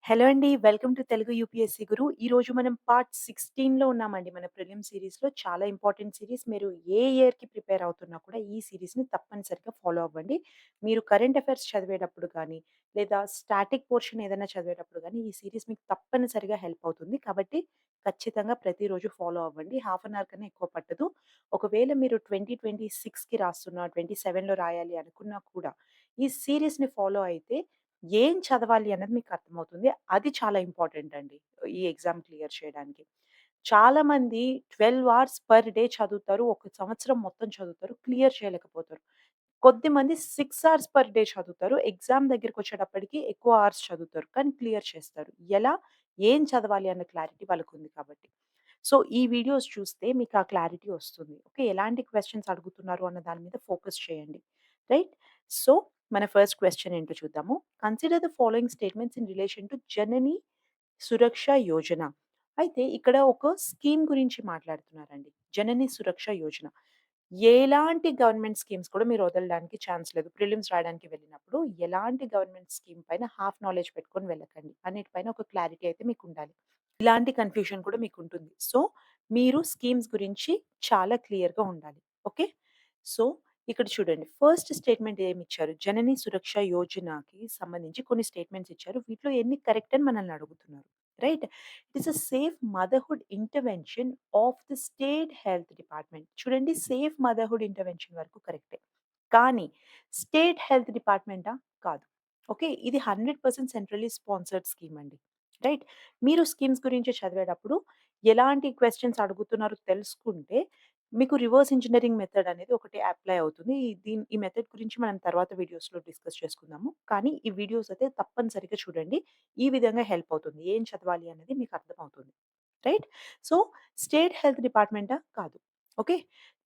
Hello అండి. Welcome to Telugu UPSC గురు. ఈరోజు మనం పార్ట్ 16లో ఉన్నామండి మన ప్రిలిమ్ సీరీస్‌లో. చాలా ఇంపార్టెంట్ సీరీస్. మీరు ఏ ఇయర్‌కి ప్రిపేర్ అవుతున్నా కూడా ఈ సీరీస్‌ని తప్పనిసరిగా ఫాలో అవ్వండి. మీరు కరెంట్ అఫైర్స్ చదివేటప్పుడు గానీ, లేదా స్టాటిక్ పోర్షన్ ఏదైనా చదివేటప్పుడు గానీ, ఈ సీరీస్ మీకు తప్పనిసరిగా హెల్ప్ అవుతుంది. కాబట్టి ఖచ్చితంగా ప్రతిరోజు ఫాలో అవ్వండి. హాఫ్ అన్ అవర్ కన్నా ఎక్కువ పట్టదు. ఒకవేళ మీరు 2026కి రాస్తున్నా, 27లో రాయాలి అనుకున్నా కూడా, ఈ సీరీస్‌ని ఫాలో అయితే ఏం చదవాలి అన్నది మీకు అర్థమవుతుంది. అది చాలా ఇంపార్టెంట్ అండి. ఈ ఎగ్జామ్ క్లియర్ చేయడానికి. చాలామంది 12 అవర్స్ పర్ డే చదువుతారు. ఒక సంవత్సరం మొత్తం చదువుతారు. క్లియర్ చేయలేకపోతారు. కొద్దిమంది 6 అవర్స్ పర్ డే చదువుతారు. ఎగ్జామ్ దగ్గరికొచ్చేటప్పటికి ఎక్కువ అవర్స్ చదువుతారు. కానీ క్లియర్ చేస్తారు. ఎలా? ఏం చదవాలి అన్న క్లారిటీ వాళ్ళకుంది కాబట్టి. సో, ఈ వీడియోస్ చూస్తే మీకు ఆ క్లారిటీ వస్తుంది. ఓకే. ఎలాంటి క్వెషన్స్ అడుగుతున్నారు అన్న దాని మీద ఫోకస్ చేయండి. రైట్? సో, మన ఫస్ట్ క్వెషన్ ఏంటో చూద్దాము. Consider the following statements in relation to Janani Suraksha Yojana. అయితే ఇక్కడ ఒక స్కీమ్ గురించి మాట్లాడుతున్నారండి. జనని సురక్ష యోజన. ఎలాంటి గవర్నమెంట్ స్కీమ్స్ కూడా మీరు వదలడానికి ఛాన్స్ లేదు. ప్రిలిమ్స్ రాయడానికి వెళ్ళినప్పుడు ఎలాంటి గవర్నమెంట్ స్కీమ్ పైన హాఫ్ నాలెడ్జ్ పెట్టుకొని వెళ్ళకండి. అన్నిటిపైన ఒక క్లారిటీ అయితే మీకుండాలి. ఇలాంటి కన్‌ఫ్యూజన్ కూడా మీకుంటుంది. సో, మీరు స్కీమ్స్ గురించి చాలా క్లియర్‌గా ఉండాలి. ఓకే. సో, ఇక్కడ చూడండి. First statement ఏమిచ్చారు? జనని సురక్ష యోజనకి సంబంధించి కొన్ని స్టేట్మెంట్స్ ఇచ్చారు. వీటిలో ఎన్ని కరెక్ట్ అని మనల్ని అడుగుతున్నారు. Right? It is a safe motherhood intervention of the state health department. చూడండి, సేఫ్ మదర్‌హుడ్ ఇంటర్వెన్షన్ వరకు కరెక్టే. కానీ స్టేట్ హెల్త్ డిపార్ట్‌మెంటా? కాదు. ఓకే. ఇది 100% సెంట్రల్లీ స్పాన్సర్డ్ స్కీమ్ అండి. రైట్? మీరు స్కీమ్స్ గురించి చదివేటప్పుడు ఎలాంటి క్వెషన్స్ అడుగుతున్నారో తెలుసుకుంటే, మీకు రివర్స్ ఇంజినీరింగ్ మెథడ్ అనేది ఒకటి అప్లై అవుతుంది. ఈ మెథడ్ గురించి మనం తర్వాత వీడియోస్‌లో డిస్కస్ చేసుకుందాము. కానీ ఈ వీడియోస్ అయితే తప్పనిసరిగా చూడండి. ఈ విధంగా హెల్ప్ అవుతుంది. ఏం చదవాలి అనేది మీకు అర్థమవుతుంది. రైట్? సో, స్టేట్ హెల్త్ డిపార్ట్‌మెంటా? కాదు. Okay.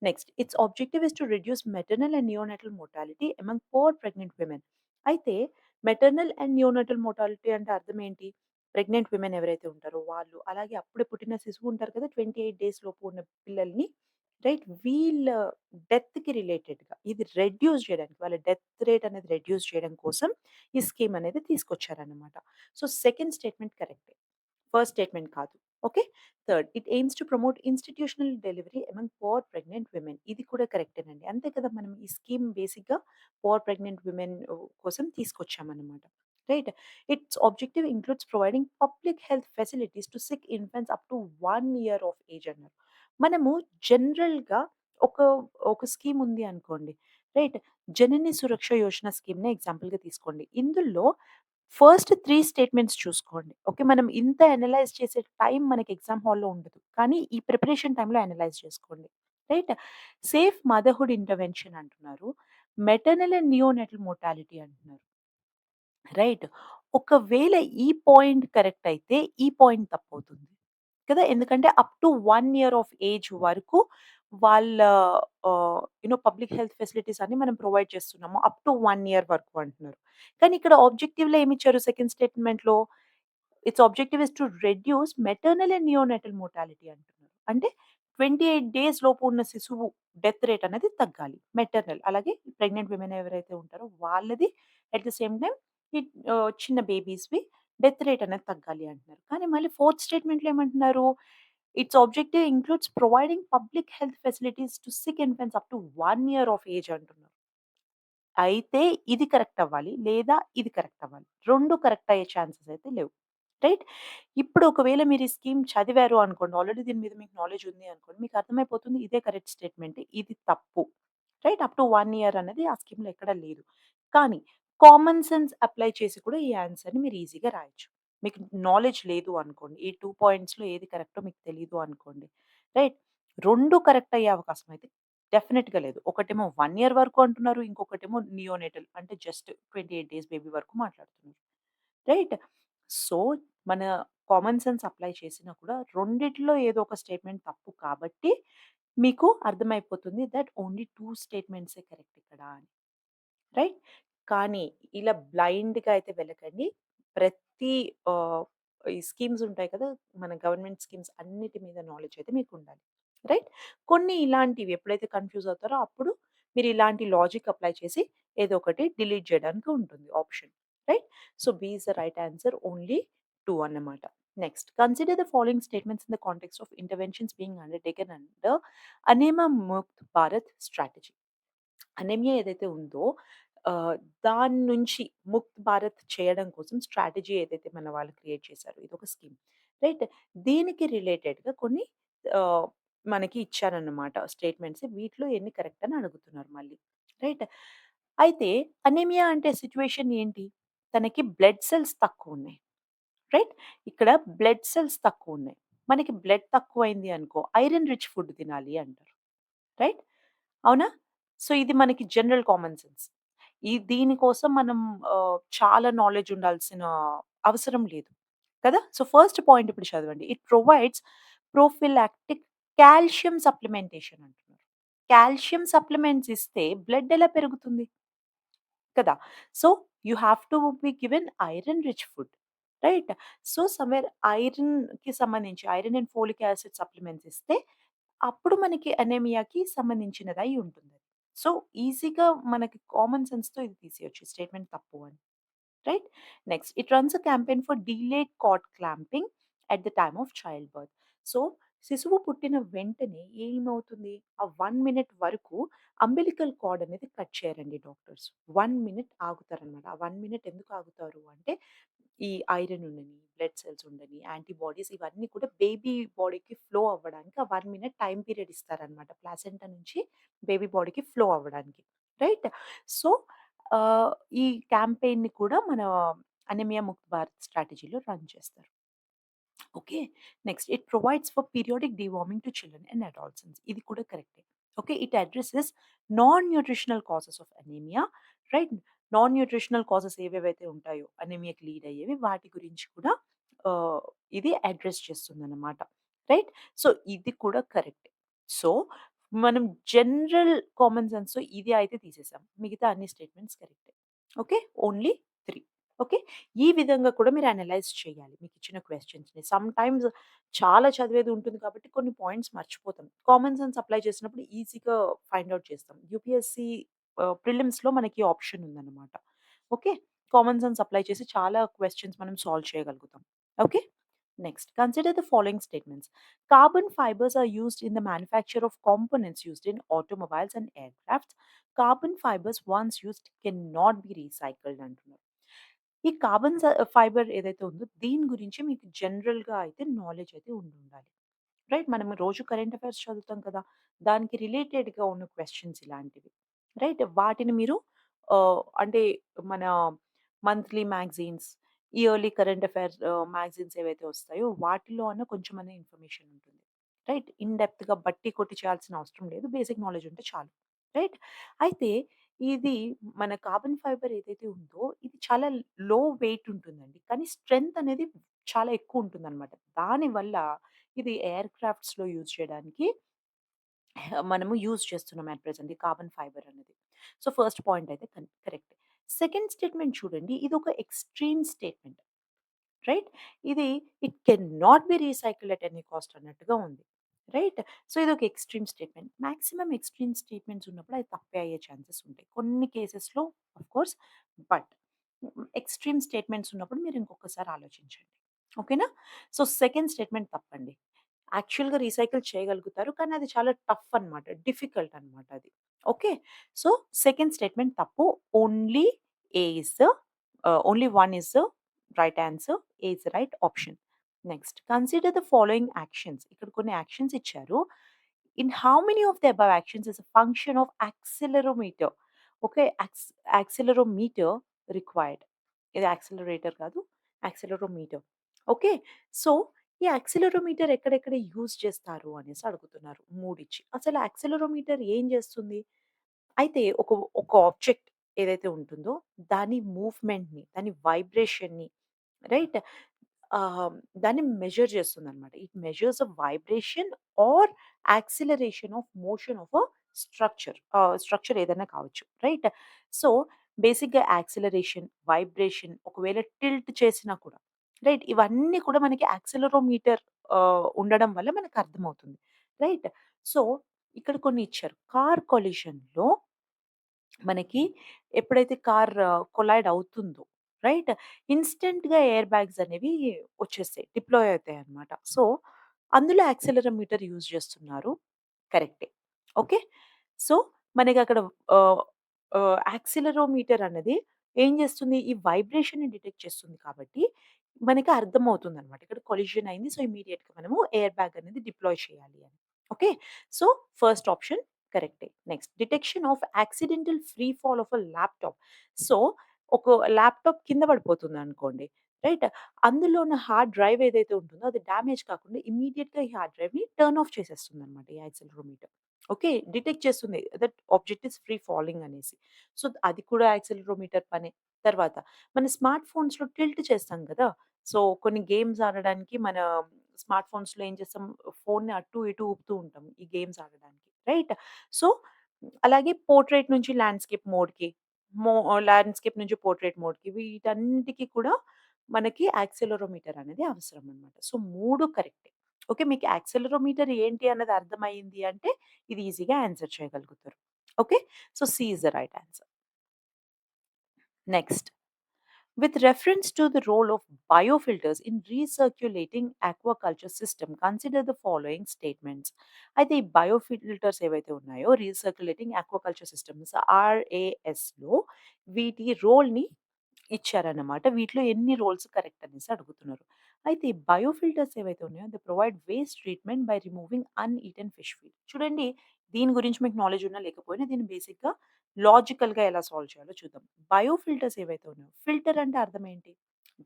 Next its objective is to reduce maternal and neonatal mortality among poor pregnant women. అయితే మెటర్నల్ అండ్ నియోనాటల్ మోర్టాలిటీ అంటే అర్థం ఏంటి? ప్రెగ్నెంట్ విమెన్ ఎవరైతే ఉంటారో వాళ్ళు, అలాగే అప్పుడే పుట్టిన శిశువు ఉంటారు కదా! 28 డేస్ లోపు ఉన్న పిల్లల్ని, రైట్? వీళ్ళ డెత్‌కి రిలేటెడ్‌గా ఇది రెడ్యూస్ చేయడానికి, వాళ్ళ డెత్ రేట్ అనేది రెడ్యూస్ చేయడం కోసం ఈ స్కీమ్ అనేది తీసుకొచ్చారన్నమాట. సో, సెకండ్ స్టేట్మెంట్ కరెక్టే. ఫస్ట్ స్టేట్మెంట్ కాదు. Okay. Third it AIIMS to promote institutional delivery among poor pregnant women. ఇది కూడా కరెక్టేనండి. అంతే కదా! మనం ఈ స్కీమ్ బేసిక్‌గా పూర్ ప్రెగ్నెంట్ విమెన్ కోసం తీసుకొచ్చామన్నమాట. Right? Its objective includes providing public health facilities to sick infants up to 1 year of age అన్నారు. మనము జనరల్‌గా ఒక, ఒక స్కీమ్ ఉంది అనుకోండి. రైట్? జనని సురక్ష యోజన స్కీమ్‌నే ఎగ్జాంపుల్‌గా తీసుకోండి. ఇందులో ఫస్ట్ 3 స్టేట్మెంట్స్ చూసుకోండి. ఓకే. మనం ఇంత అనలైజ్ చేసే టైం మనకి ఎగ్జామ్ హాల్‌లో ఉండదు. కానీ ఈ ప్రిపరేషన్ టైమ్‌లో అనలైజ్ చేసుకోండి. రైట్? సేఫ్ మదర్‌హుడ్ ఇంటర్వెన్షన్ అంటున్నారు. మెటర్నల్ అండ్ నియోనాటల్ మోర్టాలిటీ అంటున్నారు. రైట్? ఒకవేళ ఈ పాయింట్ కరెక్ట్ అయితే, ఈ పాయింట్ తప్పవుతుంది. కదా! ఎందుకంటే up to 1 year of age వరకు వాళ్ళ పబ్లిక్ హెల్త్ ఫెసిలిటీస్ అన్ని మనం ప్రొవైడ్ చేస్తున్నాము. అప్ టు 1 ఇయర్ వరకు అంటున్నారు. కానీ ఇక్కడ ఆబ్జెక్టివ్‌లో ఏమిచ్చారు సెకండ్ స్టేట్మెంట్‌లో? Its objective is to reduce maternal and neonatal mortality అంటున్నారు. అంటే 28 డేస్ లోపు ఉన్న శిశువు డెత్ రేట్ అనేది తగ్గాలి. మెటర్నల్ అలాగే ప్రెగ్నెంట్ విమెన్ ఎవరైతే ఉంటారో వాళ్ళది అట్ ద సేమ్ టైమ్ చిన్న బేబీస్‌వి డెత్ రేట్ అనేది తగ్గాలి అంటున్నారు. కానీ మళ్ళీ ఫోర్త్ స్టేట్మెంట్‌లో ఏమంటున్నారు? Its objective includes providing public health facilities to sick infants up to 1 year of age అంటున్నారు. అయితే ఇది కరెక్ట్ అవ్వాలి. లేదా ఇది కరెక్ట్ అవ్వాలి. 2 కరెక్ట్ అయ్యే ఛాన్సెస్ అయితే లేవు. రైట్? ఇప్పుడు ఒకవేళ మీరు ఈ స్కీమ్ చదివారు అనుకోండి. ఆల్రెడీ దీని మీద మీకు నాలెడ్జ్ ఉంది అనుకోండి. మీకు అర్థమైపోతుంది ఇదే కరెక్ట్ స్టేట్మెంట్. ఇది తప్పు. రైట్? అప్ టు 1 ఇయర్ అనేది ఆ స్కీమ్‌లో ఎక్కడ లేదు. కానీ కామన్ సెన్స్ అప్లై చేసి కూడా ఈ ఆన్సర్‌ని మీరు ఈజీగా రాయొచ్చు. మీకు నాలెడ్జ్ లేదు అనుకోండి. ఈ 2 పాయింట్స్‌లో ఏది కరెక్టో మీకు తెలీదు అనుకోండి. రైట్? 2 కరెక్ట్ అయ్యే అవకాశం అయితే డెఫినిట్‌గా లేదు. ఒకటేమో 1 ఇయర్ వరకు అంటున్నారు. ఇంకొకటేమో నియోనేటల్ అంటే జస్ట్ 28 డేస్ బేబీ వరకు మాట్లాడుతున్నారు. రైట్? సో, మన కామన్ సెన్స్ అప్లై చేసినా కూడా రెండిట్లో ఏదో ఒక స్టేట్మెంట్ తప్పు కాబట్టి మీకు అర్థమైపోతుంది దట్ ఓన్లీ 2 స్టేట్మెంట్సే కరెక్ట్ ఇక్కడ అని. రైట్? కానీ ఇలా బ్లైండ్‌గా అయితే వెళ్ళకండి. ప్రతి ఆహ్, ఈ స్కీమ్స్ ఉంటాయి కదా! మన గవర్నమెంట్ స్కీమ్స్ అన్నిటి మీద నాలెడ్జ్ అయితే మీకుండాలి. రైట్? కొన్ని ఇలాంటివి ఎప్పుడైతే కన్‌ఫ్యూజ్ అవుతారో అప్పుడు మీరు ఇలాంటి లాజిక్ అప్లై చేసి ఏదో ఒకటి డిలీట్ చేయడానికి ఉంటుంది option. Right? So, B is the right answer only 2 అన్నమాట. Next consider the following statements in the context of interventions being undertaken under Anaemia Mukt Bharat strategy. Anaemia ఏదైతే ఉందో ఆహ్, దాని నుంచి ముక్త్ భారత్ చేయడం కోసం స్ట్రాటజీ ఏదైతే మన వాళ్ళు క్రియేట్ చేశారో ఇదొక స్కీమ్. రైట్? దీనికి రిలేటెడ్‌గా కొన్ని ఆహ్, మనకి ఇచ్చారన్నమాట స్టేట్మెంట్స్. వీటిలో ఎన్ని కరెక్ట్ అని అడుగుతున్నారు మళ్ళీ. రైట్? అయితే అనీమియా అంటే సిట్యుయేషన్ ఏంటి? తనకి బ్లడ్ సెల్స్ తక్కువున్నాయి. రైట్? ఇక్కడ బ్లడ్ సెల్స్ తక్కువున్నాయి. మనకి బ్లడ్ తక్కువైంది అనుకో ఐరన్ రిచ్ ఫుడ్ తినాలి అంటారు. రైట్? అవునా? సో, ఇది మనకి జనరల్ కామన్ సెన్స్. దీనికోసం మనం చాలా నాలెడ్జ్ ఉండాల్సిన అవసరం లేదు. కదా! సో, ఫస్ట్ పాయింట్ ఇప్పుడు చదవండి. It provides prophylactic calcium supplementation అంటున్నారు. కాల్షియం సప్లిమెంట్స్ ఇస్తే బ్లడ్ ఎలా పెరుగుతుంది? కదా! So, you have to be given iron rich food. Right? So, somewhere ఐరన్‌కి సంబంధించి iron and folic acid supplements ఇస్తే అప్పుడు మనకి అనీమియాకి సంబంధించినదై ఉంటుంది. సో, ఈజీగా మనకి కామన్ సెన్స్‌తో ఇది తీసేయొచ్చు స్టేట్మెంట్ తప్పు అని. Right? Next it runs a campaign for delayed card clamping at the time of child birth. So, శిశువు పుట్టిన వెంటనే ఏమవుతుంది? ఆ 1 మినిట్ వరకు అంబిలికల్ కార్డ్ అనేది కట్ చేయరండి డాక్టర్స్. 1 మినిట్ ఆగుతారనమాట. ఆ 1 మినిట్ ఎందుకు ఆగుతారు అంటే, ఈ ఐరన్ ఉండని, బ్లడ్ సెల్స్ ఉండని, యాంటీబాడీస్ ఇవన్నీ కూడా బేబీ బాడీకి ఫ్లో అవ్వడానికి ఆ 1 మినిట్ టైమ్ పీరియడ్ ఇస్తారనమాట. ప్లాసెంటా నుంచి బేబీ బాడీకి ఫ్లో అవ్వడానికి. రైట్? సో, ఆహ్, ఈ క్యాంపెయిన్‌ని కూడా మన అనీమియా ముక్త్ భారత్ స్ట్రాటజీలో రన్ చేస్తారు. Okay. Next it provides for periodic deworming to children and adolescents. ఇది కూడా కరెక్టే. Okay. It addresses non nutritional causes of anaemia. Right? Non nutritional causes ఏవేవైతే ఉంటాయో అనీమియాకి లీడ్ అయ్యేవి వాటి గురించి కూడా ఆహ్, ఇది అడ్రెస్ చేస్తుందన్నమాట. రైట్? సో, ఇది కూడా కరెక్టే. సో, మనం జనరల్ కామన్ సెన్స్‌తో ఇది అయితే తీసేసాం. మిగతా అన్ని స్టేట్మెంట్స్ కరెక్టే. ఓకే. ఓన్లీ 3. ఓకే. ఈ విధంగా కూడా మీరు అనలైజ్ చేయాలి మీకిచ్చిన క్వెషన్స్‌ని. సమ్‌టైమ్స్ చాలా చదివేది ఉంటుంది కాబట్టి కొన్ని పాయింట్స్ మర్చిపోతాం. కామన్ సెన్స్ అప్లై చేసినప్పుడు ఈజీగా ఫైండ్ ఔట్ చేస్తాం. యూపీఎస్‌సి ప్రిలిమ్స్‌లో మనకి ఆప్షన్ ఉందన్నమాట. ఓకే. కామన్ సెన్స్ అప్లై చేసి చాలా క్వెషన్స్ మనం సాల్వ్ చేయగలుగుతాం. Okay. Next, consider the following statements. Carbon fibers are used in the manufacture of components used in automobiles and aircrafts. Carbon fibers once used cannot be recycled అంటున్నారు. ఈ carbon fibre ఏదైతే ఉందో దీని గురించి మీకు జనరల్‌గా అయితే నాలెడ్జ్ అయితే ఉండాలి. రైట్? మనం రోజు కరెంట్ అఫైర్స్ చదువుతాం కదా! దానికి రిలేటెడ్‌గా ఉన్న క్వెషన్స్ ఇలాంటివి. రైట్? వాటిని మీరు అంటే మన monthly magazines, yearly current affairs magazines ఏవైతే వస్తాయో వాటిలో అన్న కొంచెమన్నా ఇన్ఫర్మేషన్ ఉంటుంది. రైట్? ఇన్ డెప్త్‌గా బట్టి కొట్టి చేయాల్సిన అవసరం లేదు. బేసిక్ నాలెడ్జ్ ఉంటే చాలు. రైట్? అయితే ఇది మన కార్బన్ ఫైబర్ ఏదైతే ఉందో ఇది చాలా లో వెయిట్ ఉంటుందండి. కానీ స్ట్రెంత్ అనేది చాలా ఎక్కువ ఉంటుందన్నమాట. దానివల్ల ఇది ఎయిర్ క్రాఫ్ట్స్‌లో యూజ్ చేయడానికి మనము యూజ్ చేస్తున్నాం అట్ ప్రెజెంట్ ఈ కార్బన్ ఫైబర్ అనేది. సో, ఫస్ట్ పాయింట్ అయితే కరెక్టే. సెకండ్ స్టేట్మెంట్ చూడండి. ఇదొక ఎక్స్‌ట్రీమ్ స్టేట్మెంట్. రైట్? ఇది it can not be recycled at any cost అన్నట్టుగా ఉంది. రైట్? సో, ఇదొక extreme statement. Maximum extreme statements ఉన్నప్పుడు అది తప్పే అయ్యే ఛాన్సెస్ ఉంటాయి. కొన్ని కేసెస్‌లో of course but extreme statements ఉన్నప్పుడు మీరు ఇంకొకసారి ఆలోచించండి. ఓకేనా? సో, సెకండ్ స్టేట్మెంట్ తప్పండి. యాక్చువల్‌గా రీసైకిల్ చేయగలుగుతారు. కానీ అది చాలా టఫ్ అన్నమాట. డిఫికల్ట్ అన్నమాట అది. ఓకే. సో, సెకండ్ స్టేట్మెంట్ తప్పు. Only A is only one is right answer. A is the right option. Next consider the following actions. ఇక్కడ కొన్ని యాక్షన్స్ ఇచ్చారు. In how many of the above actions is a function of accelerometer. Okay. Accelerometer required. ఇది accelerator కాదు. Accelerometer. Okay. So, ఈ accelerometer ఎక్కడెక్కడ use చేస్తారు అనేసి అడుగుతున్నారు. మూడిచ్చి. అసలు యాక్సిలరోమీటర్ ఏం చేస్తుంది? అయితే ఒక ఆబ్జెక్ట్ ఏదైతే ఉంటుందో దాని మూవ్‌మెంట్‌ని, దాని వైబ్రేషన్‌ని రైట్? ఆహ్, దాన్ని మెజర్ చేస్తుందనమాట. It measures the vibration or acceleration of motion of a structure. Structure ఏదైనా కావచ్చు. రైట్? సో, బేసిక్‌గా యాక్సిలరేషన్, వైబ్రేషన్ ఒకవేళ టిల్ట్ చేసినా కూడా రైట్? ఇవన్నీ కూడా మనకి యాక్సిలరోమీటర్ ఉండడం వల్ల మనకు అర్థమవుతుంది. రైట్? సో, ఇక్కడ కొన్ని ఇచ్చారు. కార్ కొలిషన్‌లో మనకి ఎప్పుడైతే కార్ కొలైడ్ అవుతుందో, రైట్? ఇన్‌స్టంట్‌గా ఎయిర్ బ్యాగ్స్ అనేవి వచ్చేస్తాయి. డిప్లాయ్ అవుతాయన్నమాట. సో, అందులో యాక్సిలరోమీటర్ యూజ్ చేస్తున్నారు. కరెక్టే. ఓకే. సో, మనకక్కడ ఆహ్, యాక్సిలరోమీటర్ అన్నది ఏం చేస్తుంది? ఈ వైబ్రేషన్‌ని డిటెక్ట్ చేస్తుంది కాబట్టి, మనకి అర్థమవుతుందన్నమాట. ఇక్కడ కొలిషన్ అయింది. సో, ఇమ్మీడియేట్‌గా మనము ఎయిర్ బ్యాగ్ అనేది డిప్లాయ్ చేయాలి అని. ఓకే. సో, ఫస్ట్ ఆప్షన్ కరెక్టే. Next detection of accidental free fall of a laptop. So, ఒక ల్యాప్‌టాప్ కింద పడిపోతుందనుకోండి. రైట్? అందులో ఉన్న హార్డ్ డ్రైవ్ ఏదైతే ఉంటుందో అది డ్యామేజ్ కాకుండా ఇమ్మీడియేట్‌గా ఈ హార్డ్ డ్రైవ్‌ని టర్న్ ఆఫ్ చేసేస్తుందన్నమాట ఈ యాక్సిలరోమీటర్. ఓకే. డిటెక్ట్ చేస్తుంది. That object is free falling అనేసి. సో, అది కూడా యాక్సిలరోమీటర్ పనే. తర్వాత మన స్మార్ట్ ఫోన్స్‌లో టిల్ట్ చేస్తాం కదా! సో, కొన్ని గేమ్స్ ఆడడానికి మన స్మార్ట్ ఫోన్స్‌లో ఏం చేస్తాం, ఫోన్‌ని అటు ఇటు ఊపుతూ ఉంటాం ఈ గేమ్స్ ఆడడానికి. రైట్? సో, అలాగే పోర్ట్రెయిట్ నుంచి ల్యాండ్‌స్కేప్ మోడ్‌కి, ల్యాండ్‌స్కేప్ నుంచి పోర్ట్రెయిట్ మోడ్‌కి వీటన్నిటికి కూడా మనకి యాక్సిలరోమీటర్ అనేది అవసరం అన్నమాట. సో, 3 కరెక్టే. ఓకే. మీకు యాక్సిలరోమీటర్ ఏంటి అన్నది అర్థమయింది అంటే ఇది ఈజీగా ఆన్సర్ చేయగలుగుతారు. Okay. So, C is the right answer. Next. With reference to the role of biofilters in recirculating aquaculture system, consider the following statements. అయితే ఈ బయోఫిల్టర్స్ ఏవైతే ఉన్నాయో రీసర్క్యులేటింగ్ ఆక్వాకల్చర్ సిస్టమ్స్ ఆర్ఏఎస్‌లో వీటి రోల్‌ని ఇచ్చారన్నమాట. వీటిలో ఎన్ని రోల్స్ కరెక్ట్ అనేసి అడుగుతున్నారు. అయితే బయోఫిల్టర్స్ ఏవైతే ఉన్నాయో they provide waste treatment by removing uneaten fish feed. చూడండి, దీని గురించి మీకు నాలెడ్జ్ ఉన్నా లేకపోయినా దీన్ని బేసిక్‌గా లాజికల్‌గా ఎలా సాల్వ్ చేయాలో చూద్దాం. బయోఫిల్టర్స్ ఏవైతే ఉన్నాయో, ఫిల్టర్ అంటే అర్థం ఏంటి?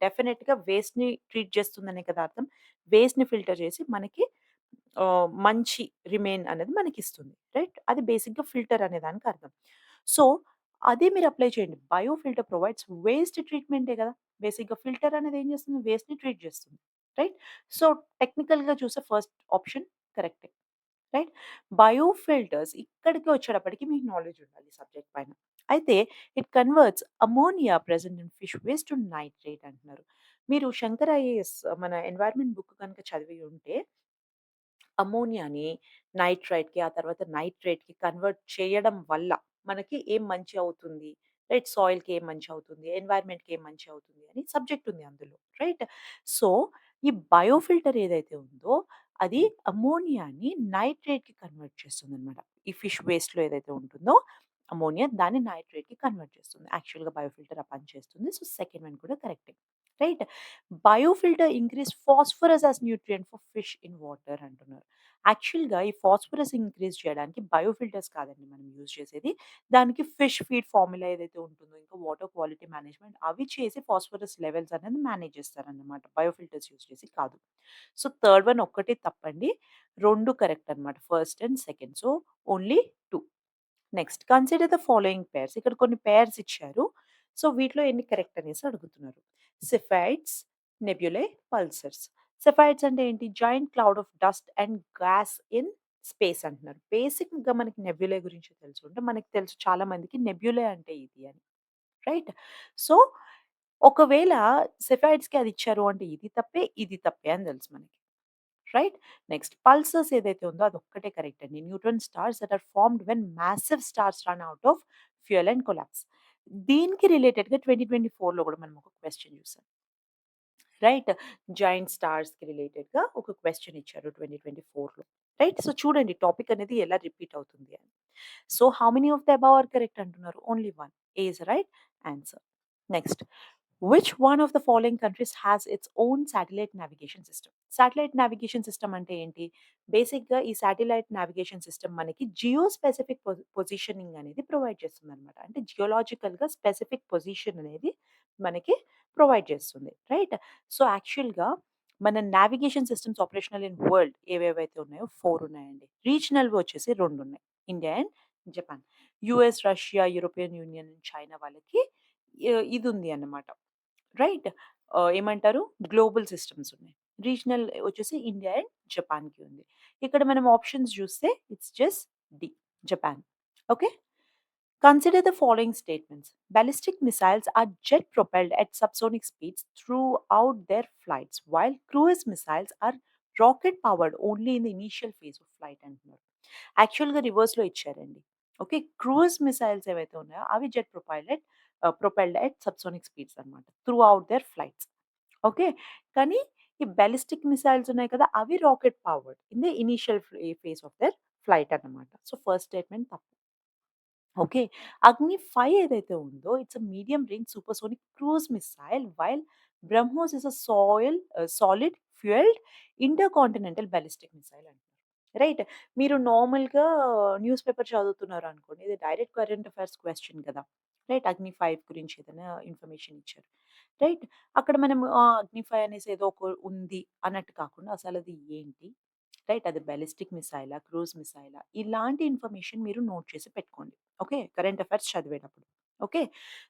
డెఫినిట్‌గా వేస్ట్‌ని ట్రీట్ చేస్తుందనే కదా అర్థం. వేస్ట్‌ని ఫిల్టర్ చేసి మనకి మంచి రిమైన్ అనేది మనకిస్తుంది. రైట్? అది బేసిక్‌గా ఫిల్టర్ అనే దానికి అర్థం. సో, అదే మీరు అప్లై చేయండి. బయో ఫిల్టర్ ప్రొవైడ్స్ వేస్ట్ ట్రీట్మెంటే గదా! బేసిక్‌గా ఫిల్టర్ అనేది ఏం చేస్తుంది? వేస్ట్‌ని ట్రీట్ చేస్తుంది. రైట్? సో, టెక్నికల్‌గా చూస్తే ఫస్ట్ ఆప్షన్ కరెక్టే. రైట్? బయో ఫిల్టర్స్ ఇక్కడికి వచ్చేటప్పటికి మీకు నాలెడ్జ్ ఉండాలి సబ్జెక్ట్ పైన. అయితే it converts ammonia present in fish waste to nitrate అంటున్నారు. మీరు శంకర్ ఐఏఎస్ మన ఎన్వైర్న్మెంట్ బుక్ గనుక చదివి ఉంటే అమ్మోనియాని నైట్రైట్‌కి, ఆ తర్వాత నైట్రేట్‌కి కన్వర్ట్ చేయడం వల్ల మనకి ఏం మంచి అవుతుంది, రైట్? సాయిల్‌కి ఏం మంచి అవుతుంది, ఎన్వైర్న్‌మెంట్‌కి ఏం మంచి అవుతుంది అని సబ్జెక్ట్ ఉంది అందులో. రైట్? సో, ఈ బయోఫిల్టర్ ఏదైతే ఉందో అది అమ్మోనియాని నైట్రేట్‌కి కన్వర్ట్ చేస్తుందనమాట. ఈ ఫిష్ వేస్ట్‌లో ఏదైతే ఉంటుందో అమ్మోనియా దాన్ని నైట్రేట్‌కి కన్వర్ట్ చేస్తుంది. యాక్చువల్‌గా బయోఫిల్టర్ ఆ పని చేస్తుంది. సో, సెకండ్ వన్ కూడా కరెక్టే. Right? Biofilter increase phosphorus as nutrient for fish in water అంటున్నారు. యాక్చువల్‌గా ఈ ఫాస్ఫరస్ ఇంక్రీజ్ చేయడానికి బయోఫిల్టర్స్ కాదండి మనం యూజ్ చేసేది. దానికి ఫిష్ ఫీడ్ ఫార్ములా ఏదైతే ఉంటుందో, ఇంకా వాటర్ క్వాలిటీ మేనేజ్‌మెంట్ అవి చేసి ఫాస్ఫరస్ లెవెల్స్ అనేది మేనేజ్ చేస్తారన్నమాట. బయోఫిల్టర్స్ యూజ్ చేసి కాదు. సో, థర్డ్ వన్ ఒక్కటే తప్పండి. 2 కరెక్ట్ అన్నమాట. First and second. So, only 2. Next consider the following pairs. ఇక్కడ కొన్ని పెయిర్స్ ఇచ్చారు. సో, వీటిలో ఎన్ని కరెక్ట్ అనేసి అడుగుతున్నారు. సిఫైడ్స్, నెబ్యులే, పల్సర్స్. సిఫైడ్స్ అంటే ఏంటి? Joint cloud of dust and gas in space అంటున్నారు. బేసిక్‌గా మనకి నెబ్యులే గురించి తెలుసు. అంటే మనకి తెలుసు చాలా మందికి నెబ్యులే అంటే ఇది అని. రైట్? సో, ఒకవేళ సిఫైడ్స్‌కి అది ఇచ్చారు అంటే ఇది తప్పే, ఇది తప్పే అని తెలుసు మనకి. రైట్? నెక్స్ట్ పల్సర్స్ ఏదైతే ఉందో అదొక్కటే కరెక్ట్ అండి. Neutron stars that are formed when massive stars run out of fuel and collapse. దీనికి రిలేటెడ్‌గా 2024లో కూడా మనం ఒక క్వెషన్ చూసాం. రైట్? జైంట్ స్టార్స్‌కి రిలేటెడ్‌గా ఒక క్వెషన్ ఇచ్చారు 2024లో. రైట్? సో, చూడండి టాపిక్ అనేది ఎలా రిపీట్ అవుతుంది అని. So, how many of the above are correct అంటున్నారు? Only 1 A is the right answer. Next which one of the following countries has its own satellite navigation system? Satellite navigation system అంటే ఏంటి? బేసిక్‌గా ఈ satellite navigation system మనకి geo specific positioning అనేది provide చేస్తుందన్నమాట. అంటే జియోలాజికల్‌గా specific position అనేది మనకి ప్రొవైడ్ చేస్తుంది. రైట్? సో, యాక్చువల్‌గా మన navigation systems operational in world ఏవేవైతే ఉన్నాయో 4 ఉన్నాయండి. రీజనల్‌వి వచ్చేసి 2 ఉన్నాయి. India and Japan. US, Russia, European Union, China వాళ్ళకి ఇది ఉంది అన్నమాట. రైట్? ఏమంటారు? గ్లోబల్ సిస్టమ్స్ ఉన్నాయి. రీజనల్ వచ్చేసి ఇండియా అండ్ జపాన్‌కి ఉంది. ఇక్కడ మనం ఆప్షన్స్ చూస్తే it's just D Japan. Okay. Consider the following statements. Ballistic missiles are jet propelled at subsonic speeds throughout their flights, while cruise missiles are rocket powered only in the initial phase of flight అంటున్నారు. యాక్చువల్‌గా రివర్స్‌లో ఇచ్చారండి. Okay. Cruise missiles ఏవైతే ఉన్నాయో అవి jet propelled. Propelled at subsonic speeds అన్నమాట. Through their flights. Okay. కానీ ఈ బాలిస్టిక్ మిసైల్స్ ఉన్నాయి కదా! అవి rocket powered in the initial phase of their flight అన్నమాట. సో, ఫస్ట్ స్టేట్‌మెంట్ తప్పు. ఓకే. 'అగ్ని-5' ఏదైతే ఉందో it's a medium range supersonic cruise missile while 'BrahMos' is a solid fuelled intercontinental ballistic missile అంటారు. రైట్. మీరు నార్మల్‌గా న్యూస్ పేపర్ చదువుతున్నారనుకోండి. ఇది direct current affairs question కదా! రైట్. 'అగ్ని-5' గురించి ఏదైనా ఇన్ఫర్మేషన్ ఇచ్చారు. రైట్. అక్కడ మనం 'అగ్ని-5' అనేసి ఏదో ఒక ఉంది అన్నట్టు కాకుండా అసలది ఏంటి? రైట్. అది బాలిస్టిక్ మిసైలా? క్రూజ్ మిసైలా? ఇలాంటి ఇన్ఫర్మేషన్ మీరు నోట్ చేసి పెట్టుకోండి. ఓకే. కరెంట్ అఫైర్స్ చదివేటప్పుడు. ఓకే.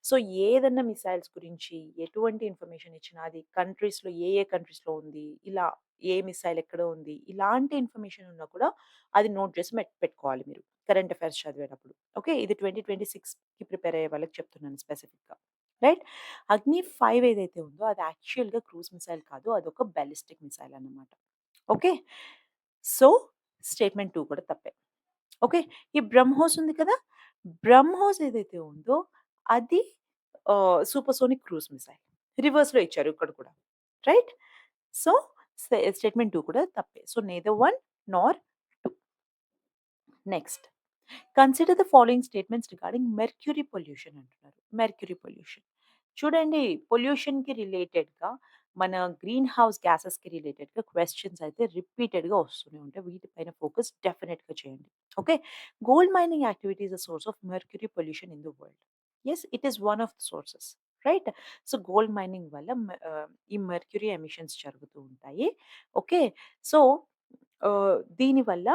సో, ఏదన్నా మిసైల్స్ గురించి ఎటువంటి ఇన్ఫర్మేషన్ ఇచ్చినా అది కంట్రీస్‌లో ఏ కంట్రీస్‌లో ఉంది? ఇలా ఏ మిసైల్ ఎక్కడ ఉంది? ఇలాంటి ఇన్ఫర్మేషన్ ఉన్నా కూడా అది నోట్ చేసి పెట్టుకోవాలి మీరు. కరెంట్ అఫైర్స్ చదివేటప్పుడు. ఓకే. ఇది 2026కి ప్రిపేర్ అయ్యే వాళ్ళకి చెప్తున్నాను స్పెసిఫిక్‌గా. రైట్. 'అగ్ని-5' ఏదైతే ఉందో అది యాక్చువల్‌గా క్రూజ్ మిసైల్ కాదు. అదొక బాలిస్టిక్ మిసైల్ అన్నమాట. ఓకే. సో, స్టేట్‌మెంట్ 2 కూడా తప్పే. ఓకే. ఈ 'బ్రహ్మోస్' ఉంది కదా! 'బ్రహ్మోస్' ఏదైతే ఉందో అది సూపర్సోనిక్ క్రూజ్ మిసైల్. రివర్స్‌లో ఇచ్చారు ఇక్కడ కూడా. రైట్? సో, స్టేట్‌మెంట్ 2 కూడా తప్పే. So, neither 1 nor 2. Next. Consider the following statements regarding mercury pollution అంటున్నారు. Mercury pollution. చూడండి పొల్యూషన్‌కి రిలేటెడ్‌గా మన గ్రీన్ హౌస్ గ్యాసెస్‌కి రిలేటెడ్‌గా క్వెషన్స్ అయితే రిపీటెడ్‌గా వస్తూనే ఉంటాయి. వీటిపైన ఫోకస్ డెఫినిట్‌గా చేయండి. Okay. Gold mining activity is a source of mercury pollution in the world. Yes, it is one of the sources. Right. So, gold mining వల్ల ఈ మెర్క్యూరీ ఎమిషన్స్ జరుగుతూ ఉంటాయి. ఓకే. సో, దీనివల్ల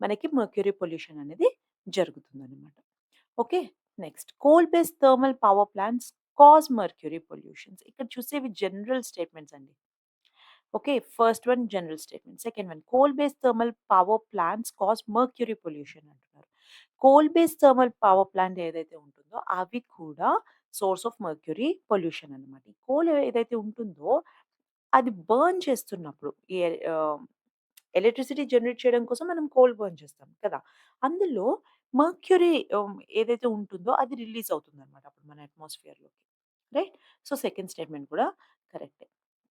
మనకి మెర్క్యూరీ పొల్యూషన్ అనేది జరుగుతుందనమాట. Okay. Next coal based thermal power plants cause mercury pollutions. ఇక్కడ చూసేవి జనరల్ స్టేట్మెంట్స్ అండి. Okay. First one general statement. Second one coal based thermal power plants cause mercury pollution అంటున్నారు. Coal based thermal power plant ఏదైతే ఉంటుందో అవి కూడా source of mercury pollution అన్నమాట. ఈ కోల్ ఏదైతే ఉంటుందో అది బర్న్ చేస్తున్నప్పుడు ఎలక్ట్రిసిటీ జనరేట్ చేయడం కోసం మనం కోల్ బర్న్ చేస్తాం కదా! అందులో మెర్క్యూరీ ఏదైతే ఉంటుందో అది రిలీజ్ అవుతుందన్నమాట అప్పుడు మన అట్మాస్ఫియర్‌లోకి. రైట్? సో, సెకండ్ స్టేట్మెంట్ కూడా కరెక్టే.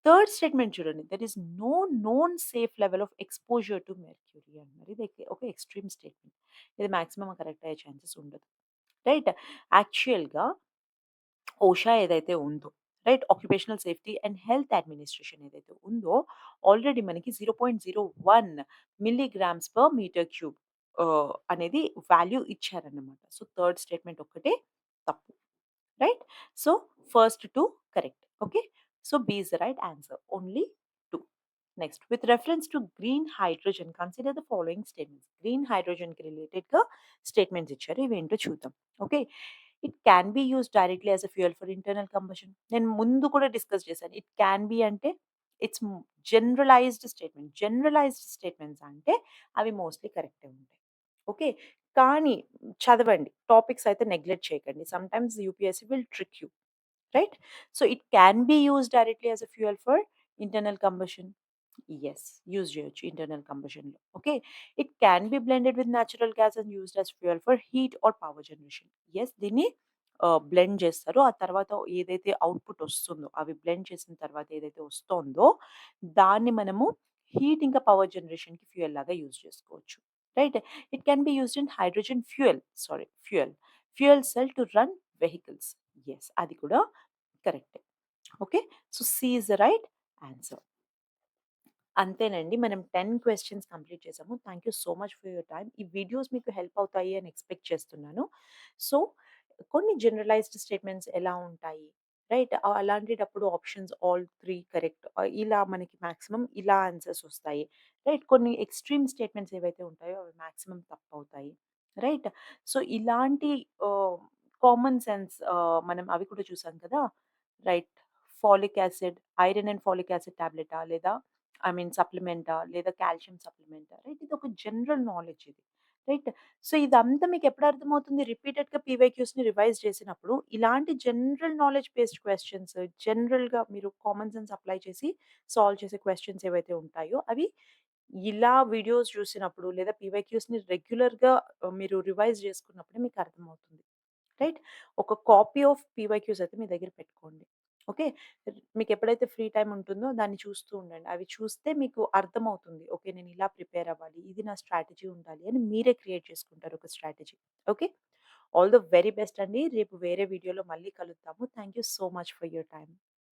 థర్డ్ స్టేట్మెంట్ చూడండి. There is no known safe level of exposure to mercury అన్నారు. ఇది ఒక ఎక్స్‌ట్రీమ్ స్టేట్మెంట్. ఇది మాక్సిమం కరెక్ట్ అయ్యే ఛాన్సెస్ ఉండదు. రైట్? యాక్చువల్‌గా ఓషా ఏదైతే ఉందో, right? Occupational safety and health administration ఏదైతే ఉందో, ఆల్రెడీ మనకి 0.01 మిల్లీగ్రామ్స్ పర్ మీటర్ క్యూబ్ అనేది వాల్యూ ఇచ్చారన్నమాట. సో, థర్డ్ స్టేట్మెంట్ ఒక్కటే తప్పు. Right? So, first 2 correct. Okay. So, B is the right answer. Only 2. Next with reference to green hydrogen consider the following statements. Green హైడ్రోజన్‌కి రిలేటెడ్‌గా statements ఇచ్చారు. ఇవేంటో చూద్దాం. Okay. It can be used directly as a fuel for internal combustion. నేను ముందు కూడా discuss చేశాను. It can be అంటే it's generalised statement. Generalised statements అంటే అవి మోస్ట్‌లీ కరెక్టే ఉంటాయి. ఓకే. కానీ చదవండి. టాపిక్స్ అయితే నెగ్లెక్ట్ చేయకండి. Sometimes UPSC will trick you. Right? So it can be used directly as a fuel for internal combustion. Yes, use చేయొచ్చు internal combustion లో. Okay. It can be blended with natural gas and used as fuel for heat or power generation. Yes, దీన్ని blend చేస్తారు. ఆ తర్వాత ఏదైతే output వస్తుందో, అవి blend చేసిన తర్వాత ఏదైతే వస్తోందో, దాన్ని మనము హీట్ ఇంకా పవర్ జనరేషన్‌కి ఫ్యూయల్ లాగా యూజ్ చేసుకోవచ్చు. Right? It can be used in hydrogen fuel cell to run vehicles. Yes, అది కూడా కరెక్టే. Okay. So, C is the right answer. అంతేనండి. మనం 10 క్వెషన్స్ కంప్లీట్ చేసాము. Thank you so much for your time. ఈ videos మీకు help అవుతాయి అని ఎక్స్‌పెక్ట్ చేస్తున్నాను. సో, కొన్ని జనరలైజ్డ్ స్టేట్మెంట్స్ ఎలా ఉంటాయి, రైట్? అలాంటిటప్పుడు ఆప్షన్స్ ఆల్ 3 కరెక్ట్. ఇలా మనకి మాక్సిమం ఇలా ఆన్సర్స్ వస్తాయి. రైట్? కొన్ని ఎక్స్‌ట్రీమ్ స్టేట్మెంట్స్ ఏవైతే ఉంటాయో అవి మాక్సిమం తప్పవుతాయి. రైట్? సో, ఇలాంటి ఆహ్, కామన్ సెన్స్ మనం అవి కూడా చూసాం కదా! Right. Folic acid, iron and folic acid టాబ్లెటా? లేదా సప్లిమెంటా? లేదా కాల్షియం సప్లిమెంటా? రైట్. ఇదొక జనరల్ నాలెడ్జ్ ఇది. రైట్. సో, ఇదంతా మీకెప్పుడు అర్థమవుతుంది? రిపీటెడ్‌గా పీవైక్యూస్‌ని రివైజ్ చేసినప్పుడు, ఇలాంటి జనరల్ నాలెడ్జ్ బేస్డ్ క్వెషన్స్ జనరల్‌గా మీరు కామన్ సెన్స్ అప్లై చేసి సాల్వ్ చేసే క్వెషన్స్ ఏవైతే ఉంటాయో, అవి ఇలా వీడియోస్ చూసినప్పుడు లేదా పీవైక్యూస్‌ని రెగ్యులర్‌గా మీరు రివైజ్ చేసుకున్నప్పుడే మీకు అర్థమవుతుంది. రైట్? ఒక కాపీ ఆఫ్ పీవైక్యూస్ అయితే మీ దగ్గర పెట్టుకోండి. ఓకే. మీకెప్పుడైతే ఫ్రీ టైమ్ ఉంటుందో దాన్ని చూస్తూ ఉండండి. అవి చూస్తే మీకు అర్థమవుతుంది. ఓకే. నేను ఇలా ప్రిపేర్ అవ్వాలి. ఇది నా స్ట్రాటజీ ఉండాలి అని మీరే క్రియేట్ చేసుకుంటారు ఒక strategy. Okay. All the very best అండి. రేపు వేరే వీడియోలో మళ్ళీ కలుద్దాము. Thank you so much for your time.